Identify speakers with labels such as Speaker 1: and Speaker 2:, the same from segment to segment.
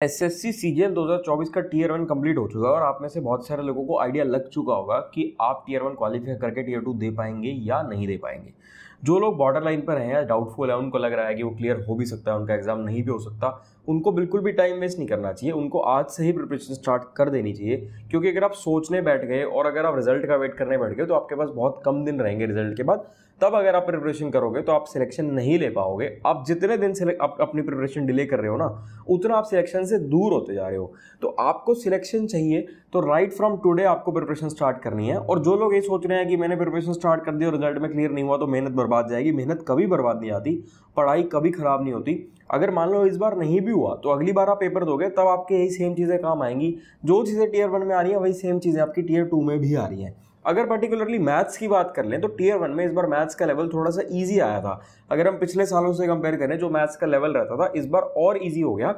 Speaker 1: SSC CGL 2024 का tier 1 complete हो चुका है और आप में से बहुत सारे लोगों को आइडिया लग चुका होगा कि आप टीयर 1 क्वालिफाई करके टीयर 2 दे पाएंगे या नहीं दे पाएंगे। जो लोग बॉर्डर लाइन पर हैं या डाउटफुल है, उनको लग रहा है कि वो क्लियर हो भी सकता है, उनका एग्जाम नहीं भी हो सकता, उनको बिल्कुल भी टाइम वेस्ट नहीं करना चाहिए। उनको आज से ही प्रिपरेशन स्टार्ट कर देनी चाहिए, क्योंकि अगर आप सोचने बैठ गए और अगर आप रिजल्ट का वेट करने बैठ गए तो आपके पास बहुत कम दिन रहेंगे रिजल्ट के बाद। तब अगर आप प्रिपरेशन करोगे तो आप सिलेक्शन नहीं ले पाओगे। आप जितने दिन से आप अपनी प्रिपरेशन डिले कर रहे हो ना, उतना आप सिलेक्शन से दूर होते जा रहे हो। तो आपको सिलेक्शन चाहिए तो राइट फ्रॉम टुडे आपको प्रिपरेशन स्टार्ट करनी है। और जो लोग ये सोच रहे हैं कि मैंने प्रिपरेशन स्टार्ट कर दी और रिजल्ट में क्लियर नहीं हुआ तो मेहनत बर्बाद जाएगी, मेहनत कभी बर्बाद नहीं आती, पढ़ाई कभी खराब नहीं होती। अगर मान लो इस बार नहीं भी हुआ तो अगली बार आप पेपर दोगे तब आपके यही सेम चीज़ें काम आएंगी। जो चीज़ें टीयर 1 में आ रही हैं वही सेम चीज़ें आपकी टीयर 2 में भी आ रही हैं। अगर पर्टिकुलरली मैथ्स की बात कर लें तो टीयर 1 में इस बार मैथ्स का लेवल थोड़ा सा इजी आया था। अगर हम पिछले सालों से कंपेयर करें, जो मैथ्स का लेवल रहता था इस बार और इजी हो गया।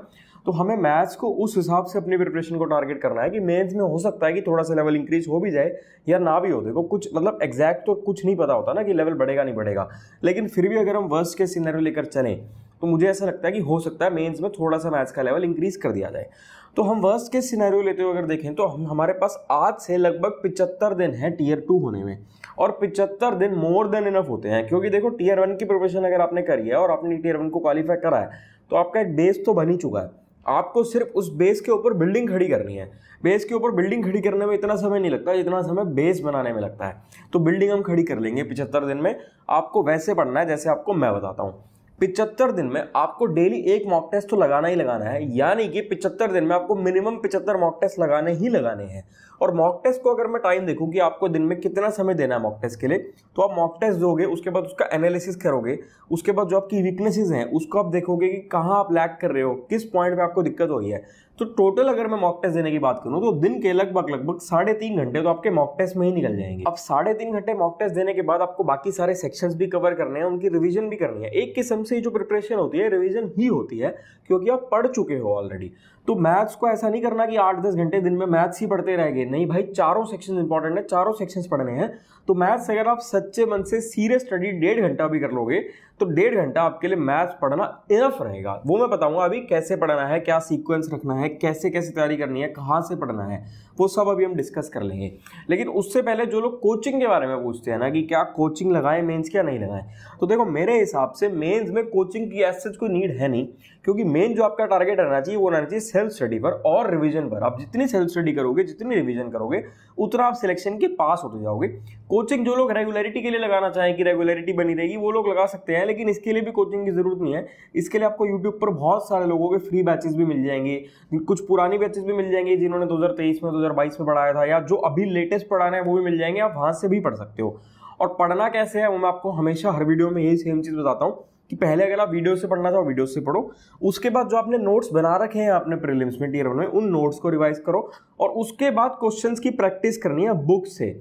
Speaker 1: तो हमें मैथ्स को उस हिसाब से अपनी प्रिपरेशन को टारगेट करना है कि मेंस में हो सकता है कि थोड़ा सा लेवल इंक्रीज हो भी जाए या ना भी हो। देखो कुछ मतलब एग्जैक्ट तो कुछ नहीं पता होता ना कि लेवल बढ़ेगा नहीं बढ़ेगा, लेकिन फिर भी अगर हम वर्स्ट के सिनेरियो लेकर चलें तो मुझे ऐसा लगता है कि हो सकता है मेंस में थोड़ा सा मैथ्स का लेवल इंक्रीज कर दिया जाए। तो हम वर्स्ट के सिनेरियो लेते हुए अगर देखें तो हमारे पास आज से लगभग 75 दिन है टीयर 2 होने में, और 75 दिन मोर देन इनफ होते हैं। क्योंकि देखो टीयर 1 की प्रिपरेशन अगर आपने करी है और आपने टीयर 1 को क्वालिफाई करा है तो आपका एक बेस तो बन ही चुका है। आपको सिर्फ उस बेस के ऊपर बिल्डिंग खड़ी करनी है। बेस के ऊपर बिल्डिंग खड़ी करने में इतना समय नहीं लगता जितना समय बेस बनाने में लगता है। तो बिल्डिंग हम खड़ी कर लेंगे 75 दिन में। आपको वैसे पढ़ना है जैसे आपको मैं बताता हूँ। 75 दिन में आपको डेली एक मॉक टेस्ट तो लगाना ही लगाना है, यानी कि 75 दिन में आपको मिनिमम 75 मॉक टेस्ट लगाने ही लगाने हैं। और मॉक टेस्ट को अगर मैं टाइम देखूं कि आपको दिन में कितना समय देना है मॉक टेस्ट के लिए, तो आप मॉक टेस्ट दोगे, उसके बाद उसका एनालिसिस करोगे, उसके बाद जो आपकी वीकनेसेस हैं उसको आप देखोगे कि कहाँ आप लैग कर रहे हो, किस पॉइंट पे आपको दिक्कत हो रही है। तो टोटल अगर मैं मॉक टेस्ट देने की बात करूं तो दिन के लगभग 3.5 घंटे तो आपके मॉक टेस्ट में ही निकल जाएंगे। अब 3.5 घंटे मॉक टेस्ट देने के बाद आपको बाकी सारे सेक्शंस भी कवर करने हैं, उनकी रिवीजन भी करनी है। एक किस्म से जो प्रिपरेशन होती है रिवीजन ही होती है, क्योंकि आप पढ़ चुके हो ऑलरेडी। तो मैथ्स को ऐसा नहीं करना कि 8-10 घंटे दिन में मैथ्स ही पढ़ते रहेंगे, नहीं भाई, चारों सेक्शन इंपॉर्टेंट है, चारों सेक्शंस पढ़ने हैं। तो मैथ्स अगर आप सच्चे मन से सीरियस स्टडी 1.5 घंटा भी कर लोगे तो 1.5 घंटा आपके लिए मैथ्स पढ़ना इनफ रहेगा। वो मैं बताऊंगा अभी कैसे पढ़ना है, क्या सीक्वेंस रखना है, कैसे कैसे तैयारी करनी है, कहाँ से पढ़ना है, वो सब अभी हम डिस्कस कर लेंगे। लेकिन उससे पहले जो लोग कोचिंग के बारे में पूछते हैं ना कि क्या कोचिंग लगाएं मेंस क्या नहीं लगाएं, तो देखो मेरे हिसाब से मेंस में कोचिंग की ऐसे कोई नीड है नहीं। क्योंकि मेन जो आपका टारगेट रहना चाहिए वो रहना चाहिए सेल्फ स्टडी पर और रिवीजन पर। आप जितनी सेल्फ स्टडी करोगे, जितनी रिवीजन करोगे, उतना आप सिलेक्शन के पास होते जाओगे। कोचिंग जो लोग रेगुलरिटी के लिए लगाना चाहें कि रेगुलरिटी बनी रहेगी, वो लोग लगा सकते हैं, लेकिन इसके लिए भी कोचिंग की जरूरत नहीं है। इसके लिए आपको यूट्यूब पर बहुत सारे लोगों के फ्री बैचेस भी मिल जाएंगे, कुछ पुरानी बैचेस भी मिल जाएंगे जिन्होंने 2023 में 2022 में पढ़ाया था, या जो अभी लेटेस्ट पढ़ाना है वो भी मिल जाएंगे। आप वहां से भी पढ़ सकते हो। और पढ़ना कैसे है वो मैं आपको हमेशा हर वीडियो में यही सेम चीज बताता हूँ कि पहले अगर आप वीडियो से पढ़ना चाहो वीडियो से पढ़ो, उसके बाद जो आपने नोट्स बना रखे हैं आपने प्रीलिम्स में टीयर 1 में, उन नोट्स को रिवाइज करो। और उसके बाद क्वेश्चंस की प्रैक्टिस करनी है बुक से।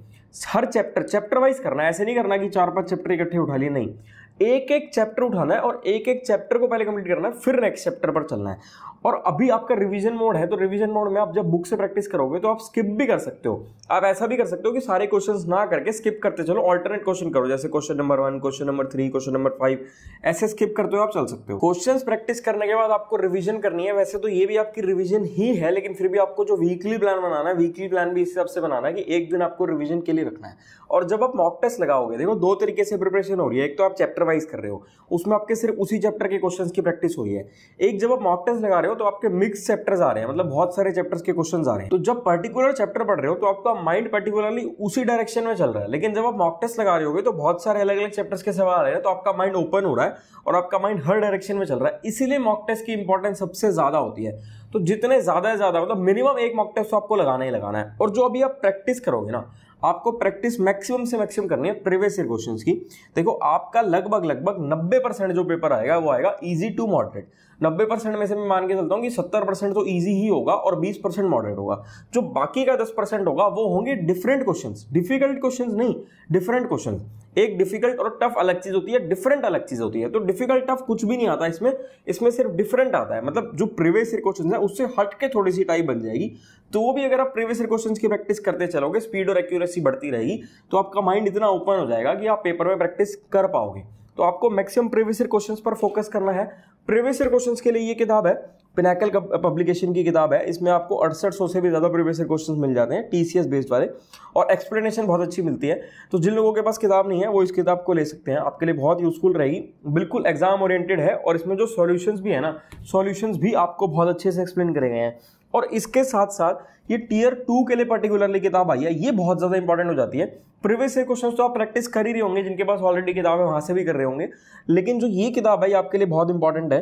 Speaker 1: हर चैप्टर वाइज करना है, ऐसे नहीं करना कि 4-5 चैप्टर इकट्ठे उठा लिए, नहीं, एक एक चैप्टर उठाना है और एक एक चैप्टर को पहले कंप्लीट करना है, फिर नेक्स्ट चैप्टर पर चलना है। और अभी आपका रिवीजन मोड है, तो रिवीजन मोड में आप जब बुक से प्रैक्टिस करोगे तो आप स्किप भी कर सकते हो। आप ऐसा भी कर सकते हो कि सारे क्वेश्चंस ना करके स्किप करते चलो, ऑल्टरनेट क्वेश्चन करो, जैसे question number 1, question number 3, question number 5, ऐसे स्किप करते हो आप चल सकते हो। क्वेश्चंस प्रैक्टिस करने के बाद आपको रिवीजन करनी है। वैसे तो ये भी आपकी रिवीजन ही है, लेकिन फिर भी आपको जो वीकली प्लान बनाना है, वीकली प्लान भी इस हिसाब से बनाना है कि एक दिन आपको रिवीजन के लिए रखना है। और जब आप मॉक टेस्ट लगाओगे, देखो 2 तरीके से प्रिपरेशन हो रही है। एक तो आप चैप्टर वाइज कर रहे हो, उसमें आपके सिर्फ उसी चैप्टर के क्वेश्चंस की प्रैक्टिस हो रही है। एक जब आप मॉक टेस्ट लगा रहे हो तो आपके मिक्स चैप्टर्स आ रहे हैं, मतलब बहुत सारे चैप्टर्स के क्वेश्चंस आ रहे हैं। तो जब पर्टिकुलर चैप्टर पढ़ रहे हो तो आपका माइंड पर्टिकुलरली उसी डायरेक्शन में चल रहा है। लेकिन जब आप मॉक टेस्ट लगा रहे होगे तो बहुत सारे अलग अलग चैप्टर्स के सवाल आ रहे हैं, तो आपका माइंड ओपन हो रहा है और आपका माइंड हर डायरेक्शन में चल रहा है। इसीलिए मॉक टेस्ट की इंपॉर्टेंस सबसे ज्यादा होती है। तो जितने ज्यादा से ज्यादा, मतलब मिनिमम एक मॉक टेस्ट तो आपको लगाना ही लगाना है। और जो अभी आप प्रैक्टिस करोगे ना, आपको प्रैक्टिस मैक्सिमम से मैक्सिमम करनी है प्रीवियस ईयर क्वेश्चंस की। देखो आपका लगभग 90% जो पेपर आएगा वो आएगा इजी टू मॉडरेट। 90% में से मैं मान के चलता हूं कि 70% तो इजी ही होगा और 20% मॉडरेट होगा। जो बाकी का 10% होगा वो होंगे डिफरेंट क्वेश्चंस, डिफिकल्ट क्वेश्चंस नहीं, डिफरेंट क्वेश्चंस। एक डिफिकल्ट और टफ अलग चीज होती है, डिफरेंट अलग चीज होती है। तो डिफिकल्ट टफ कुछ भी नहीं आता इसमें सिर्फ डिफरेंट आता है। मतलब जो प्रीवियस ईयर क्वेश्चंस है उससे हट के थोड़ी सी टाइप बन जाएगी। तो वो भी अगर आप प्रीवियस ईयर क्वेश्चंस की प्रैक्टिस करते चलोगे, स्पीड और एक्यूरेसी बढ़ती रहेगी, तो आपका माइंड इतना ओपन हो जाएगा कि आप पेपर में प्रैक्टिस कर पाओगे। तो आपको मैक्सिमम प्रीवियस ईयर क्वेश्चंस पर फोकस करना है। प्रीवियस ईयर क्वेश्चंस के लिए ये किताब है पिनाकल पब्लिकेशन की किताब है, इसमें आपको 6800 से भी ज़्यादा प्रीवियस ईयर क्वेश्चंस मिल जाते हैं टीसीएस बेस्ड वाले, और एक्सप्लेनेशन बहुत अच्छी मिलती है। तो जिन लोगों के पास किताब नहीं है वो इस किताब को ले सकते हैं, आपके लिए बहुत यूजफुल रहेगी, बिल्कुल एग्जाम ओरिएंटेड है, और इसमें जो सॉल्यूशंस भी है ना, सॉल्यूशंस भी आपको बहुत अच्छे से एक्सप्लेन करे गए हैं। और इसके साथ साथ ये टियर 2 के लिए पर्टिकुलरली किताब आई है, ये बहुत ज़्यादा इंपॉर्टेंट हो जाती है। प्रीवियस ईयर क्वेश्चंस तो आप प्रैक्टिस कर ही रहे होंगे, जिनके पास ऑलरेडी किताब है वहां से भी कर रहे होंगे, लेकिन जो ये किताब है ये आपके लिए बहुत इंपॉर्टेंट है।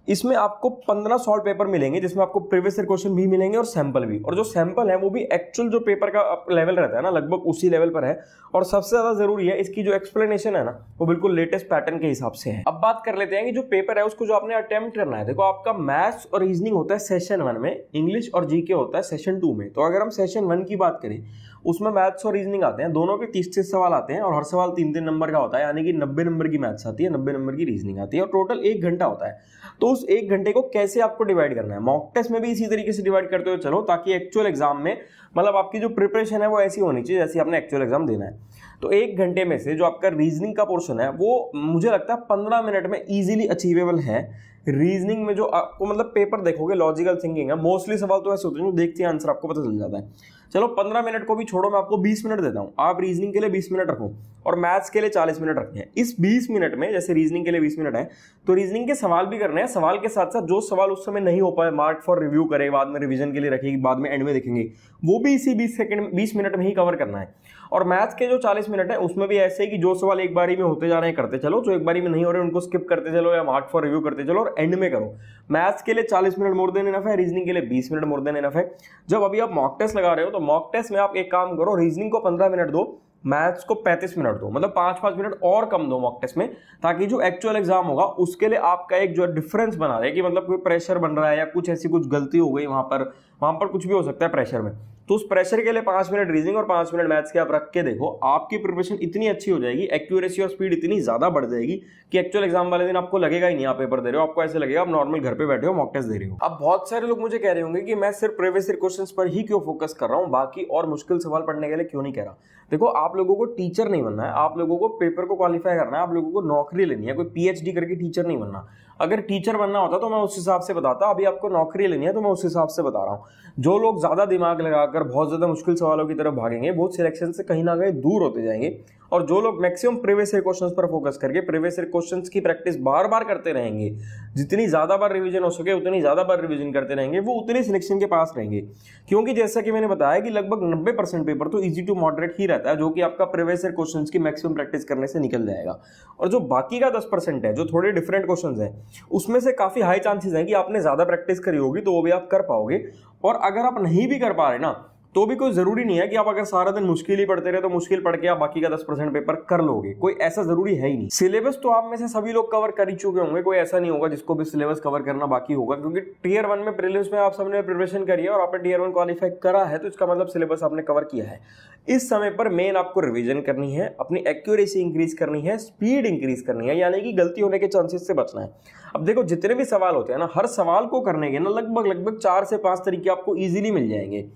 Speaker 1: इसमें आपको 15 सॉल्व पेपर मिलेंगे, जिसमें आपको प्रीवियस ईयर क्वेश्चन भी मिलेंगे और सैंपल भी, और जो सैंपल है वो भी एक्चुअल जो पेपर का लेवल रहता है ना, लगभग उसी लेवल पर है। और सबसे ज्यादा जरूरी है, इसकी जो एक्सप्लेनेशन है ना, वो बिल्कुल लेटेस्ट पैटर्न के हिसाब से है। अब बात कर लेते हैं कि जो पेपर है उसको जो आपने अटेम्प्ट करना है, देखो आपका मैथ्स और रीजनिंग होता है सेशन 1 में, इंग्लिश और जीके होता है सेशन 2 में। तो अगर हम सेशन 1 की बात करें, उसमें मैथ्स और रीजनिंग आते हैं, दोनों के 30-30 सवाल आते हैं, और हर सवाल 3-3 नंबर का होता है, यानी कि 90 नंबर की मैथ्स आती है, 90 नंबर की रीजनिंग आती है, और टोटल 1 घंटा होता है। तो उस 1 घंटे को कैसे आपको डिवाइड करना है, मॉक टेस्ट में भी इसी तरीके से डिवाइड करते हुए चलो, ताकि एक्चुअल एग्जाम में मतलब आपकी जो प्रिपरेशन है वो ऐसी होनी चाहिए जैसे आपने एक्चुअल एग्जाम देना है। तो 1 घंटे में से जो आपका रीजनिंग का पोर्शन है वो मुझे लगता है 15 मिनट में इजीली अचीवेबल है। रीजनिंग में जो आपको मतलब पेपर देखोगे, लॉजिकल थिंकिंग है, मोस्टली सवाल तो ऐसे होते हैं जो देखते हैं आंसर आपको पता चल जाता है। चलो 15 मिनट को भी छोड़ो, मैं आपको 20 मिनट देता हूं, आप रीजनिंग के लिए 20 मिनट रखो और मैथ्स के लिए 40 मिनट रखने हैं। इस 20 मिनट में, जैसे रीजनिंग के लिए 20 मिनट है, तो रीजनिंग के सवाल भी करने हैं, सवाल के साथ साथ जो सवाल उस समय नहीं हो पाए, मार्क फॉर रिव्यू करे, बाद में रिवीजन के लिए रखेगी, बाद में एंड में देखेंगे, वो भी इसी 20 मिनट में ही कवर करना है। और मैथ्स के जो 40 मिनट है उसमें भी ऐसे ही कि जो सवाल एक बारी में होते जा रहे हैं करते चलो, जो एक बारी में नहीं हो रहे उनको स्किप करते चलो या मार्क फॉर रिव्यू करते चलो, और एंड में करो। मैथ्स के लिए 40 मिनट मोर देन इनफ है, रीजनिंग के लिए 20 मिनट मोर देन इनफ है। जब अभी आप मॉक टेस्ट लगा रहे हो तो मॉक टेस्ट में आप एक काम करो, रीजनिंग को 15 मिनट दो, मैथ्स को 35 मिनट दो, मतलब 5-5 मिनट और कम दो मॉक टेस्ट में, ताकि जो एक्चुअल एग्जाम होगा उसके लिए आपका एक जो डिफरेंस बना रहे कि मतलब कोई प्रेशर बन रहा है या कुछ ऐसी कुछ गलती हो गई वहां पर कुछ भी हो सकता है प्रेशर में, तो उस प्रेशर के लिए 5 मिनट रीजनिंग और 5 मिनट मैथ्स के आप रख के देखो, आपकी प्रिपरेशन इतनी अच्छी हो जाएगी, एक्यूरेसी और स्पीड इतनी ज्यादा बढ़ जाएगी कि एक्चुअल एग्जाम वाले दिन आपको लगेगा ही नहीं आप पेपर दे रहे हो, आपको ऐसे लगेगा आप नॉर्मल घर पे बैठे हो मॉक टेस्ट दे रहे हो। अब बहुत सारे लोग मुझे कह रहे होंगे कि मैं सिर्फ प्रीवियस ईयर क्वेश्चंस पर ही क्यों फोकस कर रहा हूं, बाकी और मुश्किल सवाल पढ़ने के लिए क्यों नहीं कह रहा। देखो, आप लोगों को टीचर नहीं बनना है, आप लोगों को पेपर को क्वालिफाई करना है, आप लोगों को नौकरी लेनी है, कोई पीएचडी करके टीचर नहीं बनना। अगर टीचर बनना होता तो मैं उस हिसाब से बताता, अभी आपको नौकरी लेनी है तो मैं उस हिसाब से बता रहा हूं। जो लोग ज्यादा दिमाग लगाकर बहुत ज्यादा मुश्किल सवालों की तरफ भागेंगे वो सिलेक्शन से कहीं ना कहीं दूर होते जाएंगे, और जो लोग मैक्सिमम प्रीवियस ईयर क्वेश्चंस पर फोकस करके प्रीवियस ईयर क्वेश्चंस की प्रैक्टिस बार बार करते रहेंगे, जितनी ज्यादा बार रिवीजन हो सके उतनी ज्यादा बार रिवीजन करते रहेंगे, वो उतनी सिलेक्शन के पास रहेंगे। क्योंकि जैसा कि मैंने बताया कि लगभग 90% पेपर तो इजी टू मॉडरेट ही रहता है, जो कि आपका प्रीवियस ईयर क्वेश्चंस की मैक्सिमम प्रैक्टिस करने से निकल जाएगा। और जो बाकी का 10% है, जो थोड़े डिफरेंट क्वेश्चंस हैं, उसमें से काफी हाई चांसेस हैं कि आपने ज्यादा प्रैक्टिस करी होगी तो वो भी आप कर पाओगे। और अगर आप नहीं भी कर पा रहे ना, तो भी कोई जरूरी नहीं है कि आप अगर सारा दिन मुश्किल ही पढ़ते रहे तो मुश्किल पढ़ के आप बाकी का 10% पेपर कर लोगे, कोई ऐसा जरूरी है ही नहीं। सिलेबस तो आप में से सभी लोग कवर कर ही चुके होंगे, कोई ऐसा नहीं होगा जिसको भी सिलेबस कवर करना बाकी होगा, क्योंकि टियर 1 में प्रीलिम्स में आप सबने प्रिपरेशन करी है और आपने टियर 1 क्वालिफाई करा है, तो इसका मतलब सिलेबस आपने कवर किया है। इस समय पर मेन आपको रिवीजन करनी है, अपनी एक्यूरेसी इंक्रीज करनी है, स्पीड इंक्रीज करनी है, यानी कि गलती होने के चांसेस से बचना है। अब देखो, जितने भी सवाल होते हैं ना, हर सवाल को करने के ना लगभग 4 से 5 तरीके आपको इजीली मिल जाएंगे।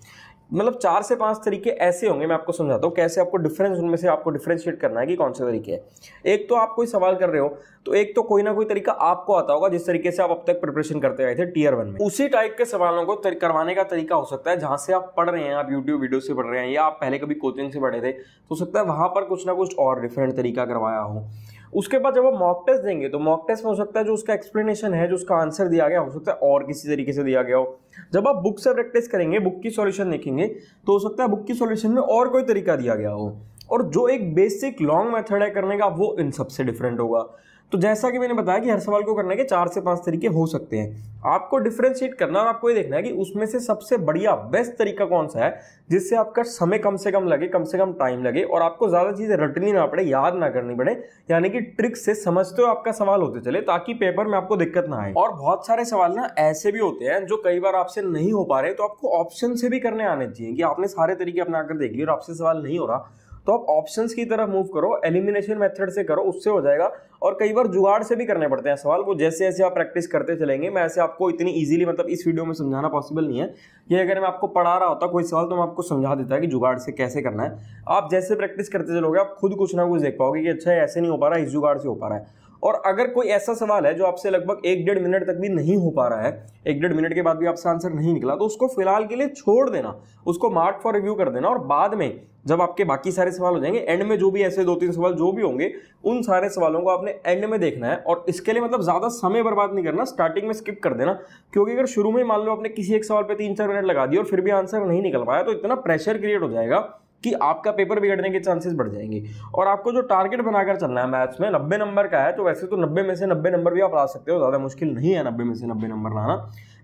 Speaker 1: मतलब 4 से 5 तरीके ऐसे होंगे, मैं आपको समझाता हूँ कैसे आपको डिफरेंस, उनमें से आपको डिफरेंशिएट करना है कि कौन से तरीके हैं। एक तो आप कोई सवाल कर रहे हो तो एक तो कोई ना कोई तरीका आपको आता होगा, जिस तरीके से आप अब तक प्रिपरेशन करते आए थे टियर 1 में, उसी टाइप के सवालों को करवाने का तरीका हो सकता है जहां से आप पढ़ रहे हैं, आप यूट्यूब वीडियो से पढ़ रहे हैं या आप पहले कभी कोचिंग से पढ़े थे, तो हो सकता है वहां पर कुछ ना कुछ और डिफरेंट तरीका करवाया हो। उसके बाद जब आप मॉक टेस्ट देंगे तो मॉक टेस्ट में हो सकता है जो उसका एक्सप्लेनेशन है, जो उसका आंसर दिया गया, हो सकता है और किसी तरीके से दिया गया हो। जब आप बुक से प्रैक्टिस करेंगे, बुक की सॉल्यूशन देखेंगे, तो हो सकता है बुक की सॉल्यूशन में और कोई तरीका दिया गया हो, और जो एक बेसिक लॉन्ग मेथड है करने का वो इन सबसे डिफरेंट होगा। तो जैसा कि मैंने बताया कि हर सवाल को करने के 4 से 5 तरीके हो सकते हैं। आपको डिफरेंशिएट करना और आपको ये देखना है कि उसमें से सबसे बढ़िया बेस्ट तरीका कौन सा है, जिससे आपका समय कम से कम लगे, कम से कम टाइम लगे, और आपको ज्यादा चीजें रटनी ना पड़े, याद ना करनी पड़े, यानी कि ट्रिक से समझते हो आपका सवाल होते चले, ताकि पेपर में आपको दिक्कत ना आए। और बहुत सारे सवाल ना ऐसे भी होते हैं जो कई बार आपसे नहीं हो पा रहे, तो आपको ऑप्शन से भी करने आने चाहिए कि आपने सारे तरीके अपना कर देख लिए और आपसे सवाल नहीं हो रहा, तो आप ऑप्शंस की तरफ मूव करो, एलिमिनेशन मेथड से करो, उससे हो जाएगा। और कई बार जुगाड़ से भी करने पड़ते हैं सवाल, वो जैसे जैसे आप प्रैक्टिस करते चलेंगे। मैं ऐसे आपको इतनी इजीली मतलब इस वीडियो में समझाना पॉसिबल नहीं है, ये अगर मैं आपको पढ़ा रहा होता कोई सवाल तो मैं आपको समझा देता कि जुगाड़ से कैसे करना है। आप जैसे प्रैक्टिस करते चलोगे आप खुद कुछ ना कुछ देख पाओगे कि अच्छा ऐसे नहीं हो पा रहा है, इस जुगाड़ से हो पा रहा है। और अगर कोई ऐसा सवाल है जो आपसे लगभग 1-1.5 मिनट तक भी नहीं हो पा रहा है, 1-1.5 मिनट के बाद भी आपसे आंसर नहीं निकला, तो उसको फिलहाल के लिए छोड़ देना, उसको मार्क फॉर रिव्यू कर देना, और बाद में जब आपके बाकी सारे सवाल हो जाएंगे, एंड में जो भी ऐसे 2-3 सवाल जो भी होंगे, उन सारे सवालों को आपने एंड में देखना है। और इसके लिए मतलब ज्यादा समय बर्बाद नहीं करना, स्टार्टिंग में स्किप कर देना, क्योंकि अगर शुरू में मान लो आपने किसी एक सवाल पे 3-4 मिनट लगा दिए और फिर भी आंसर नहीं निकल पाया, तो इतना प्रेशर क्रिएट हो जाएगा कि आपका पेपर बिगड़ने के चांसेस बढ़ जाएंगे। और आपको जो टारगेट बनाकर चलना है मैथ्स में 90 नंबर का है, तो वैसे तो 90 में से 90 नंबर भी आप ला सकते हो, ज्यादा मुश्किल नहीं है 90 में से 90 नंबर लाना,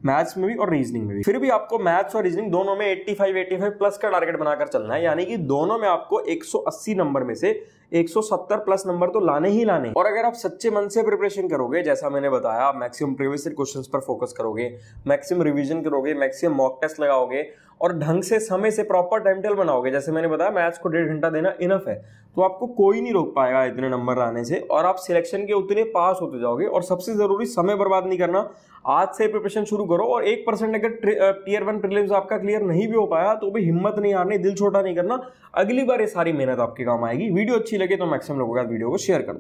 Speaker 1: मैथ्स में भी और रीजनिंग में भी। फिर भी आपको मैथ्स और रीजनिंग दोनों में 85 प्लस का टारगेट बनाकर चलना है, यानी कि दोनों में आपको 180 नंबर में से 170 प्लस नंबर तो लाने ही लाने। और अगर आप सच्चे मन से प्रिपरेशन करोगे, जैसा मैंने बताया, आप मैक्सिमम प्रीवियस ईयर क्वेश्चंस पर फोकस करोगे, मैक्सिमम रिवीजन करोगे, मैक्सिमम मॉक टेस्ट लगाओगे और ढंग से समय से प्रॉपर टाइम टेबल बनाओगे, जैसे मैंने बताया मैथ्स को 1.5 घंटा देना इनफ है, तो आपको कोई नहीं रोक पाएगा इतने नंबर लाने से, और आप सिलेक्शन के उतने पास होते जाओगे। और सबसे जरूरी, समय बर्बाद नहीं करना, आज से प्रिपरेशन शुरू करो। और 1% अगर टियर 1 प्रीलिम्स आपका क्लियर नहीं भी हो पाया तो भी हिम्मत नहीं हारनी, दिल छोटा नहीं करना, अगली बार ये सारी मेहनत आपके काम आएगी। वीडियो अच्छी लगे तो मैक्सिमम लोगों के साथ वीडियो को शेयर कर दो।